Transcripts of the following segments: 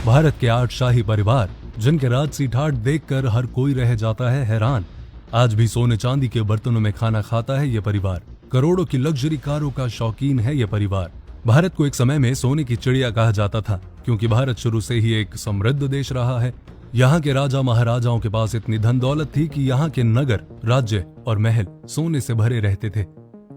भारत के 8 शाही परिवार, जिनके राजसी ठाट देखकर हर कोई रह जाता है हैरान। आज भी सोने चांदी के बर्तनों में खाना खाता है ये परिवार। करोड़ों की लग्जरी कारों का शौकीन है ये परिवार। भारत को एक समय में सोने की चिड़िया कहा जाता था, क्योंकि भारत शुरू से ही एक समृद्ध देश रहा है। यहाँ के राजा महाराजाओं के पास इतनी धन दौलत थी कि यहाँ के नगर, राज्य और महल सोने से भरे रहते थे।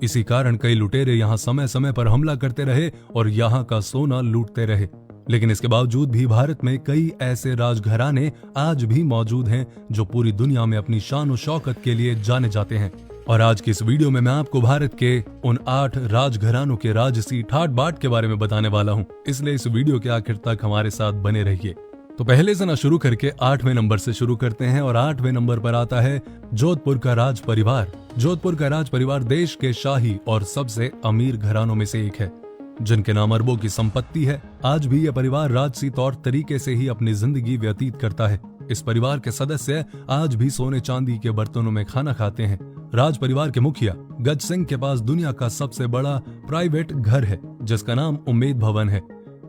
इसी कारण कई लुटेरे यहाँ समय समय पर हमला करते रहे और यहाँ का सोना लूटते रहे। लेकिन इसके बावजूद भी भारत में कई ऐसे राजघराने आज भी मौजूद हैं जो पूरी दुनिया में अपनी शान और शौकत के लिए जाने जाते हैं। और आज की इस वीडियो में मैं आपको भारत के उन 8 राजघरानों के राजसी ठाट बाट के बारे में बताने वाला हूँ, इसलिए इस वीडियो के आखिर तक हमारे साथ बने रहिए। तो पहले से ना शुरू करके 8वें नंबर से शुरू करते हैं और 8वें नंबर पर आता है जोधपुर का राज परिवार। जोधपुर का राज परिवार देश के शाही और सबसे अमीर घरानों में से एक है, जिनके नाम अरबों की संपत्ति है। आज भी यह परिवार राजसी तौर तरीके से ही अपनी जिंदगी व्यतीत करता है। इस परिवार के सदस्य आज भी सोने चांदी के बर्तनों में खाना खाते हैं। राज परिवार के मुखिया गज सिंह के पास दुनिया का सबसे बड़ा प्राइवेट घर है, जिसका नाम उम्मेद भवन है।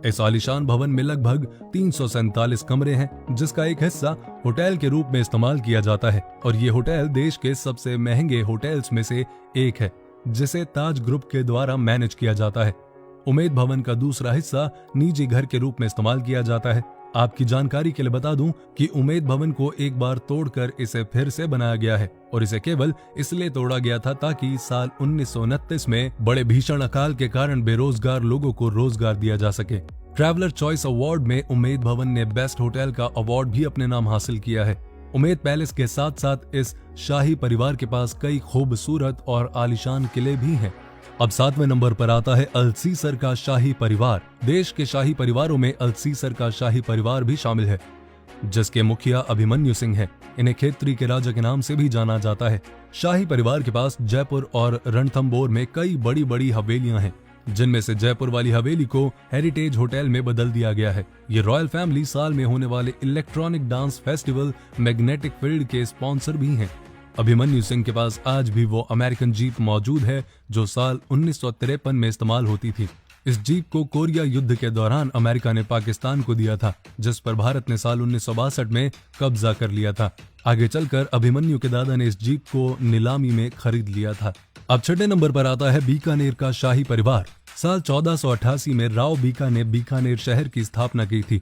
इस आलीशान भवन में लगभग 347 कमरे हैं, जिसका एक हिस्सा होटल के रूप में इस्तेमाल किया जाता है। और ये होटल देश के सबसे महंगे होटल्स में से एक है, जिसे ताज ग्रुप के द्वारा मैनेज किया जाता है। उम्मेद भवन का दूसरा हिस्सा निजी घर के रूप में इस्तेमाल किया जाता है। आपकी जानकारी के लिए बता दूं कि उम्मेद भवन को एक बार तोड़कर इसे फिर से बनाया गया है, और इसे केवल इसलिए तोड़ा गया था ताकि साल 1929 में बड़े भीषण अकाल के कारण बेरोजगार लोगों को रोजगार दिया जा सके। ट्रैवलर चॉइस अवार्ड में उम्मेद भवन ने बेस्ट होटल का अवार्ड भी अपने नाम हासिल किया है। उम्मेद पैलेस के साथ साथ इस शाही परिवार के पास कई खूबसूरत और आलीशान किले भी हैं। अब 7वें नंबर पर आता है अल्सीसर का शाही परिवार। देश के शाही परिवारों में अल्सीसर का शाही परिवार भी शामिल है, जिसके मुखिया अभिमन्यु सिंह है। इन्हें खेतरी के राजा के नाम से भी जाना जाता है। शाही परिवार के पास जयपुर और रणथंबोर में कई बड़ी बड़ी हवेलियां हैं, जिनमें से जयपुर वाली हवेली को हेरिटेज होटल में बदल दिया गया है। ये रॉयल फैमिली साल में होने वाले electronic dance festival magnetic field के स्पॉन्सर भी हैं। अभिमन्यु सिंह के पास आज भी वो अमेरिकन जीप मौजूद है जो साल 1953 में इस्तेमाल होती थी। इस जीप को कोरिया युद्ध के दौरान अमेरिका ने पाकिस्तान को दिया था, जिस पर भारत ने साल 1962 में कब्जा कर लिया था। आगे चलकर अभिमन्यु के दादा ने इस जीप को नीलामी में खरीद लिया था। अब 6ठे नंबर पर आता है बीकानेर का शाही परिवार। साल 1488 में राव बीका ने बीकानेर शहर की स्थापना की थी,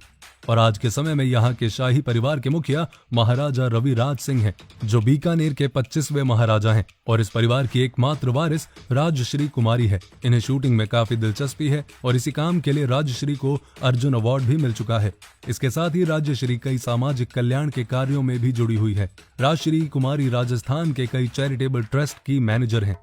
और आज के समय में यहाँ के शाही परिवार के मुखिया महाराजा रविराज सिंह हैं, जो बीकानेर के 25वें महाराजा हैं। और इस परिवार की एकमात्र वारिस राजश्री कुमारी है। इन्हें शूटिंग में काफी दिलचस्पी है और इसी काम के लिए राजश्री को अर्जुन अवार्ड भी मिल चुका है। इसके साथ ही राजश्री कई सामाजिक कल्याण के कार्यों में भी जुड़ी हुई है। राजश्री कुमारी राजस्थान के कई चैरिटेबल ट्रस्ट की मैनेजर हैं।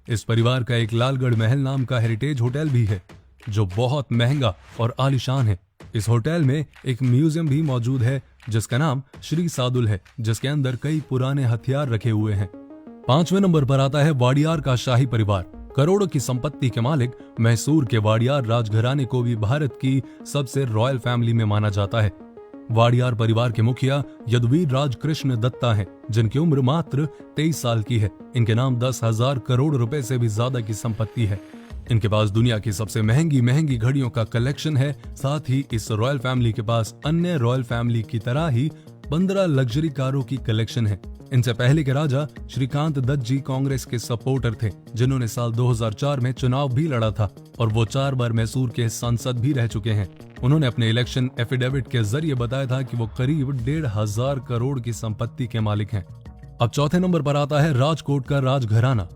इस परिवार का एक लालगढ़ महल नाम का हेरिटेज होटल भी है, जो बहुत महंगा और आलीशान है। इस होटल में एक म्यूजियम भी मौजूद है, जिसका नाम श्री सादुल है, जिसके अंदर कई पुराने हथियार रखे हुए हैं। 5वें नंबर पर आता है वाडियार का शाही परिवार। करोड़ों की संपत्ति के मालिक मैसूर के वाडियार राजघराने को भी भारत की सबसे रॉयल फैमिली में माना जाता है। वाडियार परिवार के मुखिया यदुवीर राज कृष्ण दत्ता हैं, जिनकी उम्र मात्र 23 साल की है। इनके नाम 10,000 करोड़ रुपए से भी ज्यादा की संपत्ति है। इनके पास दुनिया की सबसे महंगी घड़ियों का कलेक्शन है। साथ ही इस रॉयल फैमिली के पास अन्य रॉयल फैमिली की तरह ही 15 लग्जरी कारों की कलेक्शन है। इनसे पहले के राजा श्रीकांत दत्त जी कांग्रेस के सपोर्टर थे, जिन्होंने साल 2004 में चुनाव भी लड़ा था, और वो 4 बार मैसूर के सांसद भी रह चुके हैं। उन्होंने अपने इलेक्शन एफिडेविट के जरिए बताया था कि वो करीब 1,500 करोड़ की संपत्ति के मालिक हैं। अब 4थे नंबर पर आता है राजकोट का राजघराना।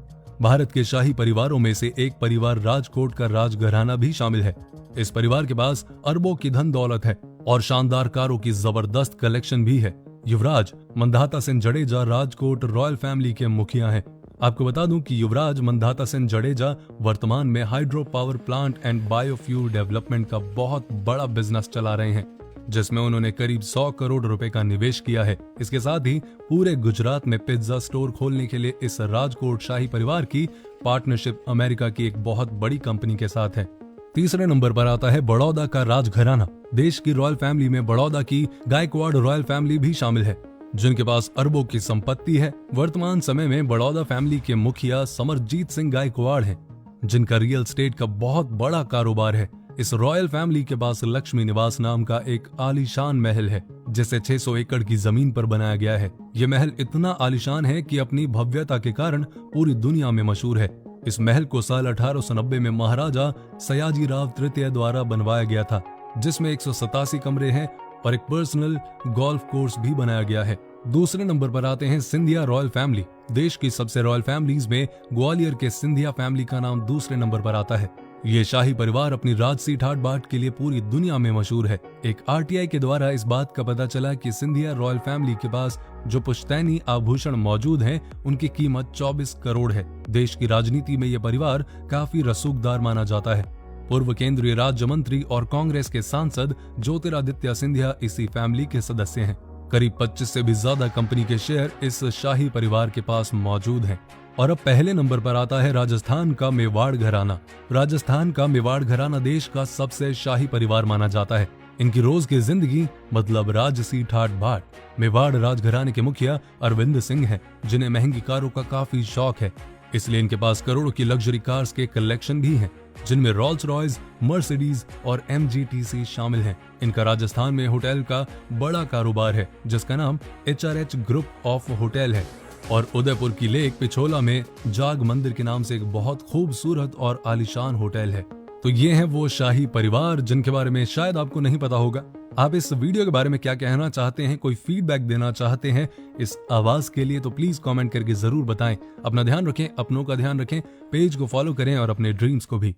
भारत के शाही परिवारों में से एक परिवार राजकोट का राजघराना भी शामिल है। इस परिवार के पास अरबों की धन दौलत है और शानदार कारों की जबरदस्त कलेक्शन भी है। युवराज मंधाता सिंह जडेजा राजकोट रॉयल फैमिली के मुखिया हैं। आपको बता दूं कि युवराज मंधाता सिंह जडेजा वर्तमान में hydro power plant and biofuel development का बहुत बड़ा बिजनेस चला रहे हैं, जिसमें उन्होंने करीब 100 करोड़ रुपए का निवेश किया है। इसके साथ ही पूरे गुजरात में पिज्जा स्टोर खोलने के लिए इस राजकोट शाही परिवार की पार्टनरशिप अमेरिका की एक बहुत बड़ी कंपनी के साथ है। 3रे नंबर पर आता है बड़ौदा का राजघराना। देश की रॉयल फैमिली में बड़ौदा की गायकवाड़ रॉयल फैमिली भी शामिल है, जिनके पास अरबों की संपत्ति है। वर्तमान समय में बड़ौदा फैमिली के मुखिया समरजीत सिंह गायकवाड़ हैं, जिनका रियल एस्टेट का बहुत बड़ा कारोबार है। इस रॉयल फैमिली के पास लक्ष्मी निवास नाम का एक आलीशान महल है, जिसे 600 एकड़ की जमीन पर बनाया गया है। ये महल इतना आलीशान है कि अपनी भव्यता के कारण पूरी दुनिया में मशहूर है। इस महल को साल 1890 में महाराजा सयाजीराव तृतीय द्वारा बनवाया गया था, जिसमें 187 कमरे हैं और एक पर्सनल गोल्फ कोर्स भी बनाया गया है। दूसरे नंबर पर आते हैं सिंधिया रॉयल फैमिली। देश की सबसे रॉयल फैमिलीज में ग्वालियर के सिंधिया फैमिली का नाम दूसरे नंबर पर आता है। ये शाही परिवार अपनी राजसी ठाट बाट के लिए पूरी दुनिया में मशहूर है। एक आरटीआई के द्वारा इस बात का पता चला कि सिंधिया रॉयल फैमिली के पास जो पुश्तैनी आभूषण मौजूद हैं, उनकी कीमत 24 करोड़ है। देश की राजनीति में यह परिवार काफी रसूखदार माना जाता है। पूर्व केंद्रीय राज्य मंत्री और कांग्रेस के सांसद ज्योतिरादित्य सिंधिया इसी फैमिली के सदस्य हैं। करीब 25 से भी ज्यादा कंपनी के शेयर इस शाही परिवार के पास मौजूद हैं। और अब पहले नंबर पर आता है राजस्थान का मेवाड़ घराना। राजस्थान का मेवाड़ घराना देश का सबसे शाही परिवार माना जाता है। इनकी रोज की जिंदगी मतलब राजसी ठाट बाट। मेवाड़ राजघराने के मुखिया अरविंद सिंह हैं, जिन्हें महंगी कारों का काफी शौक है। इसलिए इनके पास करोड़ों की लग्जरी कार्स के कलेक्शन भी हैं, जिनमें रोल्स रॉयस, मर्सिडीज और MGTC शामिल हैं। इनका राजस्थान में होटल का बड़ा कारोबार है, जिसका नाम HRH ग्रुप ऑफ होटल है। और उदयपुर की लेक पिछोला में जाग मंदिर के नाम से एक बहुत खूबसूरत और आलीशान होटल है। तो ये हैं वो शाही परिवार जिनके बारे में शायद आपको नहीं पता होगा। आप इस वीडियो के बारे में क्या कहना चाहते हैं, कोई फीडबैक देना चाहते हैं इस आवाज के लिए, तो प्लीज कमेंट करके जरूर बताएं। अपना ध्यान रखें, अपनों का ध्यान रखें, पेज को फॉलो करें और अपने ड्रीम्स को भी।